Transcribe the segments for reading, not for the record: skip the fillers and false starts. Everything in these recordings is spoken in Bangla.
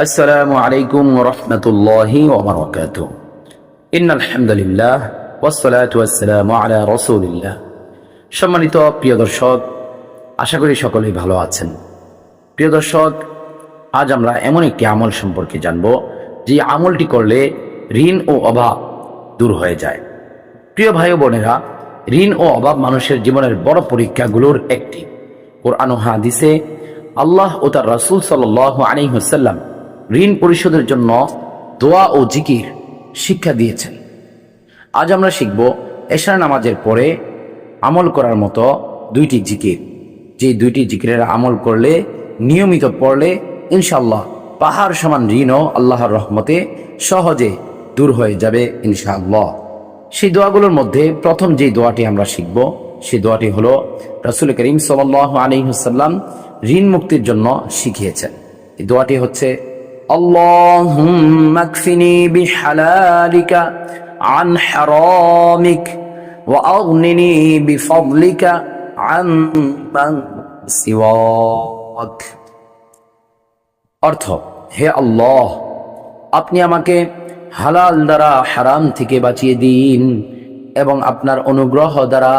আসসালামু আলাইকুম ওয়া রাহমাতুল্লাহি ওয়া বারাকাতুহু। ইন্নাল হামদুলিল্লাহ ওয়াসসালাতু ওয়াসসালামু আলা রাসূলিল্লাহ। সম্মানিত প্রিয় দর্শক, আশা করি সকলেই ভালো আছেন। প্রিয় দর্শক, আজ আমরা এমন একটি আমল সম্পর্কে জানব যে আমলটি করলে ঋণ ও অভাব দূর হয়ে যায়। প্রিয় ভাই ও বোনেরা, ঋণ ও অভাব মানুষের জীবনের বড় পরীক্ষাগুলোর একটি। কোরআন ও হাদিসে আল্লাহ ও তার রাসূল সাল্লাল্লাহু আলাইহি ওয়াসাল্লাম ঋণ পরিশোধের জন্য দোয়া ও জিকির শিক্ষা দিয়েছেন। আজ আমরা শিখব এশার নামাজের পরে আমল করার মতো দুইটি জিকির, যে দুইটি জিকিরের আমল করলে, নিয়মিত পড়লে ইনশাআল্লাহ পাহাড় সমান ঋণও আল্লাহর রহমতে সহজে দূর হয়ে যাবে ইনশাআল্লাহ। সেই দোয়াগুলোর মধ্যে প্রথম যে দোয়াটি আমরা শিখব, সেই দোয়াটি হলো রাসূল করিম সাল্লাল্লাহু আলাইহি ওয়াসাল্লাম ঋণ মুক্তির জন্য শিখিয়েছেন। এই দোয়াটি হচ্ছে আল্লাহুম্মা কফিনি বিহালালিকা আন হারামিক ওয়া আগনিনি বিফাদলিকা আম্মান সিওয়াক। অর্থ, হে আল্লাহ, আপনি আমাকে হালাল দ্বারা হারাম থেকে বাঁচিয়ে দিন এবং আপনার অনুগ্রহ দ্বারা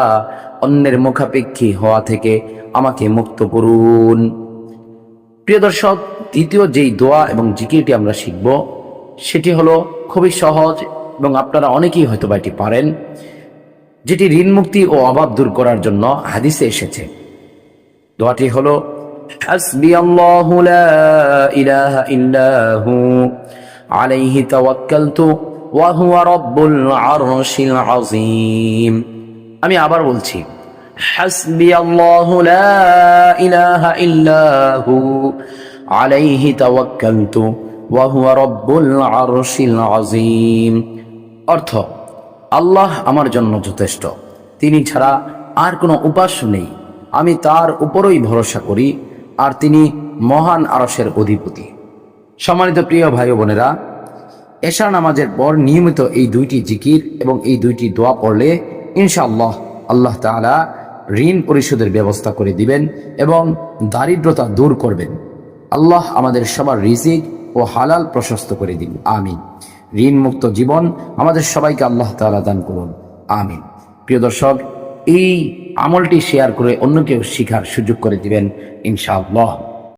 অন্যের মুখাপেক্ষী হওয়া থেকে আমাকে মুক্ত করুন। প্রিয় দর্শক, দ্বিতীয় যেই দোয়া এবং জিকিরটি আমরা শিখব সেটি হলো খুবই সহজ এবং আপনারা অনেকেই হয়তো বা এটি পারেন, যেটি ঋণ মুক্তি ও অভাব দূর করার জন্য হাদিসে এসেছে। দোয়াটি হলো হাসবিয়াল্লাহু লা ইলাহা ইল্লাহু আলাইহি তাওয়াক্কালতু ওয়া হুয়া রাব্বুল আরশিল আযীম। আমি আবার বলছি, হাসবিয়াল্লাহু লা ইলাহা ইল্লাহু আলাইহি তাওয়াক্কালতু ওয়া হুয়া রাব্বুল আরশিল আযীম। অর্থ, আল্লাহ আমার জন্য যথেষ্ট, তিনি ছাড়া আর কোনো উপাস্য নেই, আমি তার উপরই ভরসা করি, আর তিনি মহান আরশের অধিপতি। সম্মানিত প্রিয় ভাই ও বোনেরা, এশার নামাজের পর নিয়মিত এই দুইটি জিকির এবং এই দুইটি দোয়া পড়লে ইনশাআল্লাহ আল্লাহ তাআলা ঋণ পরিশোধের ব্যবস্থা করে দিবেন এবং দারিদ্রতা দূর করবেন। আল্লাহ আমাদের সবার রিজিক ও হালাল প্রশস্ত করে দিন, আমিন। ঋণ মুক্ত জীবন আমাদের সবাইকে আল্লাহ তাআলা দান করুন, আমিন। প্রিয় দর্শক, এই আমলটি শেয়ার করে অন্যকেও শিখার সুযোগ করে দিবেন ইনশাআল্লাহ।